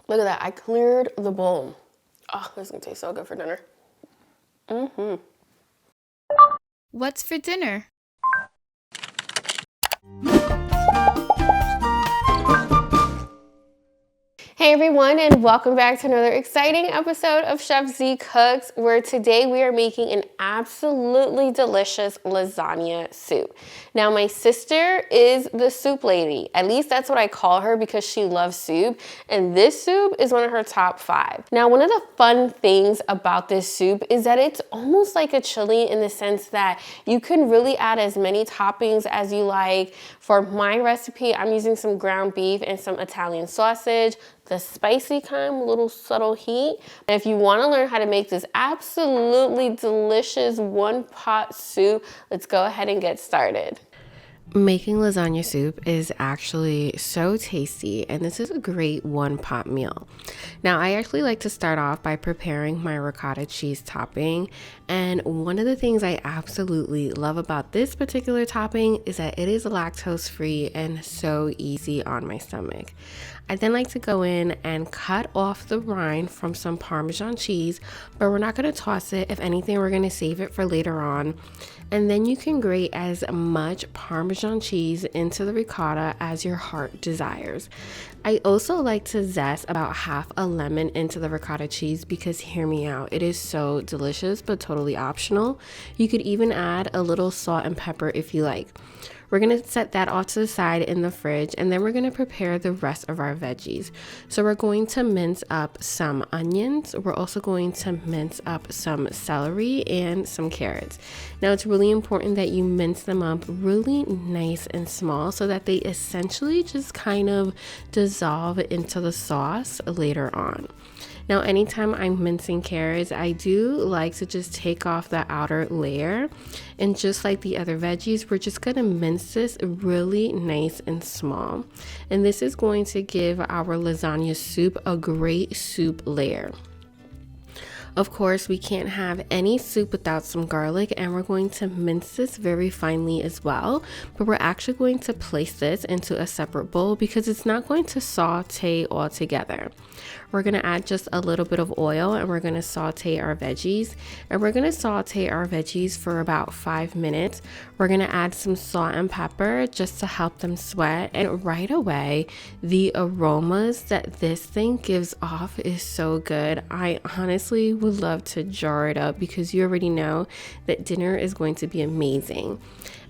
Look at that, I cleared the bowl. Oh, this is gonna taste so good for dinner. What's for dinner? Hey everyone, and welcome back to another exciting episode of Chef Z Cooks, where today we are making an absolutely delicious lasagna soup. Now, my sister is the soup lady. At least that's what I call her because she loves soup, and this soup is one of her top 5. Now, one of the fun things about this soup is that it's almost like a chili in the sense that you can really add as many toppings as you like. For my recipe, I'm using some ground beef and some Italian sausage, the spicy kind, a little subtle heat. And if you want to learn how to make this absolutely delicious one-pot soup, let's go ahead and get started. Making lasagna soup is actually so tasty, and this is a great one-pot meal. Now, I actually like to start off by preparing my ricotta cheese topping, and one of the things I absolutely love about this particular topping is that it is lactose-free and so easy on my stomach. I then like to go in and cut off the rind from some Parmesan cheese, but we're not going to toss it. If anything, we're going to save it for later on. And then you can grate as much Parmesan cheese into the ricotta as your heart desires. I also like to zest about half a lemon into the ricotta cheese because, hear me out, it is so delicious but totally optional. You could even add a little salt and pepper if you like. We're going to set that off to the side in the fridge, and then we're going to prepare the rest of our veggies. So we're going to mince up some onions. We're also going to mince up some celery and some carrots. Now, it's really important that you mince them up really nice and small so that they essentially just kind of dissolve into the sauce later on. Now, anytime I'm mincing carrots, I do like to just take off the outer layer. And just like the other veggies, we're just going to mince this really nice and small. And this is going to give our lasagna soup a great soup layer. Of course, we can't have any soup without some garlic, and we're going to mince this very finely as well. But we're actually going to place this into a separate bowl because it's not going to saute all together. We're going to add just a little bit of oil, and we're going to saute our veggies. And we're going to saute our veggies for about 5 minutes. We're going to add some salt and pepper just to help them sweat. And right away, the aromas that this thing gives off is so good. I honestly would love to jar it up because you already know that dinner is going to be amazing.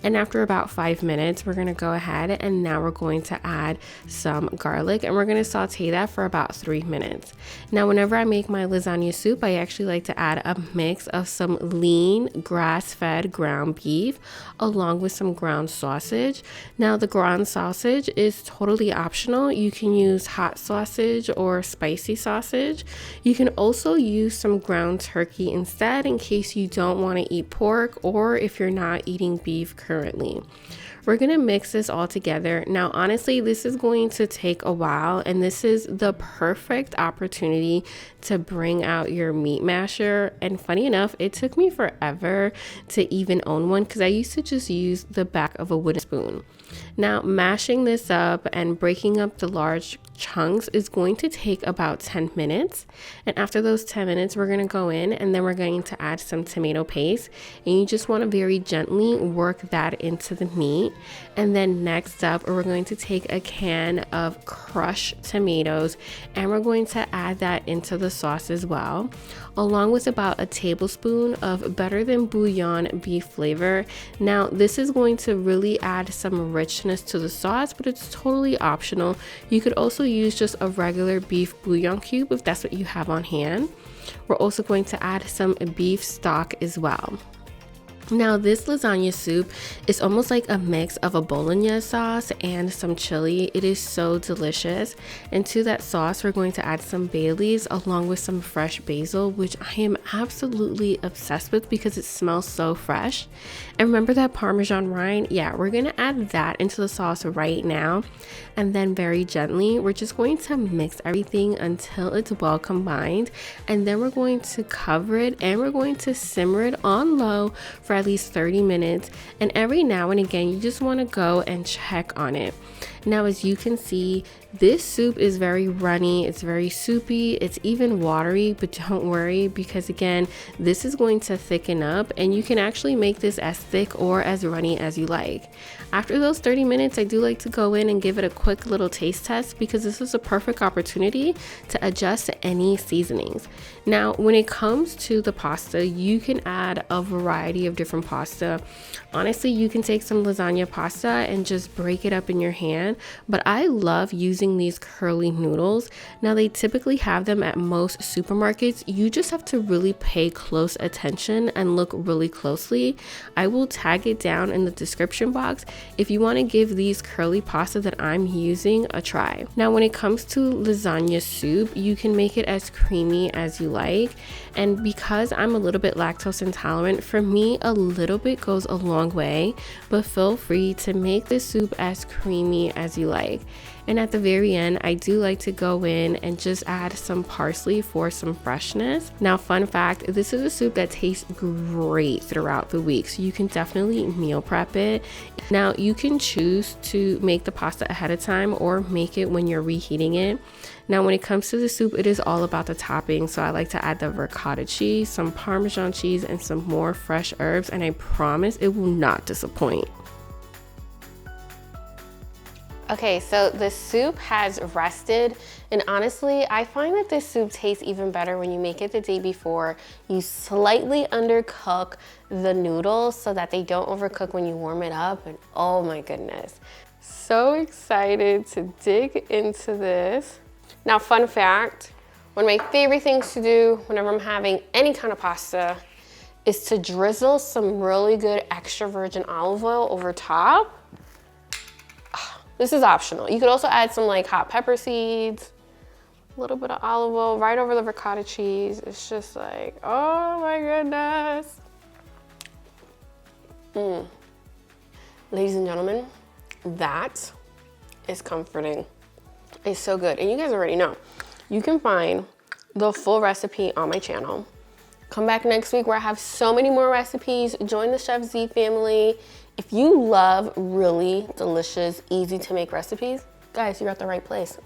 And after about 5 minutes, we're going to go ahead and now we're going to add some garlic, and we're going to saute that for about 3 minutes. Now, whenever I make my lasagna soup, I actually like to add a mix of some lean grass-fed ground beef along with some ground sausage. Now, the ground sausage is totally optional. You can use hot sausage or spicy sausage. You can also use some ground turkey instead in case you don't want to eat pork or if you're not eating beef currently. We're going to mix this all together. Now, honestly, this is going to take a while, and this is the perfect opportunity to bring out your meat masher. And funny enough, it took me forever to even own one because I used to just use the back of a wooden spoon. Now, mashing this up and breaking up the large chunks is going to take about 10 minutes. And after those 10 minutes, we're going to go in and then we're going to add some tomato paste. And you just want to very gently work that into the meat. And then next up, we're going to take a can of crushed tomatoes and we're going to add that into the sauce as well, along with about a tablespoon of Better Than Bouillon Beef flavor. Now, this is going to really add some richness to the sauce, but it's totally optional. You could also use just a regular beef bouillon cube if that's what you have on hand. We're also going to add some beef stock as well. Now, this lasagna soup is almost like a mix of a bolognese sauce and some chili. It is so delicious. And to that sauce, we're going to add some bay leaves along with some fresh basil, which I am absolutely obsessed with because it smells so fresh. And remember that Parmesan rind? Yeah, we're going to add that into the sauce right now. And then very gently, we're just going to mix everything until it's well combined. And then we're going to cover it and we're going to simmer it on low for at least 30 minutes. And every now and again, you just want to go and check on it. Now, as you can see, this soup is very runny, it's very soupy, it's even watery, but don't worry because again, this is going to thicken up and you can actually make this as thick or as runny as you like. After those 30 minutes, I do like to go in and give it a quick little taste test because this is a perfect opportunity to adjust to any seasonings. Now, when it comes to the pasta, you can add a variety of different pasta. Honestly, you can take some lasagna pasta and just break it up in your hand, but I love using these curly noodles. Now, they typically have them at most supermarkets. You just have to really pay close attention and look really closely. I will tag it down in the description box if you want to give these curly pasta that I'm using a try. Now, when it comes to lasagna soup, you can make it as creamy as you like, and because I'm a little bit lactose intolerant, for me a little bit goes a long way, but feel free to make the soup as creamy as you like. And at the very end, I do like to go in and just add some parsley for some freshness. Now, fun fact, this is a soup that tastes great throughout the week, so you can definitely meal prep it. Now, you can choose to make the pasta ahead of time or make it when you're reheating it. Now, when it comes to the soup, it is all about the topping. So I like to add the ricotta cheese, some Parmesan cheese, and some more fresh herbs, and I promise it will not disappoint. Okay, so the soup has rested, and honestly, I find that this soup tastes even better when you make it the day before. You slightly undercook the noodles so that they don't overcook when you warm it up, and oh my goodness. So excited to dig into this. Now, fun fact, one of my favorite things to do whenever I'm having any kind of pasta is to drizzle some really good extra virgin olive oil over top. This is optional. You could also add some like hot pepper seeds, a little bit of olive oil right over the ricotta cheese. It's just like, oh my goodness. Ladies and gentlemen, that is comforting. It's so good. And you guys already know, you can find the full recipe on my channel. Come back next week where I have so many more recipes. Join the Chef Z family. If you love really delicious, easy to make recipes, guys, you're at the right place.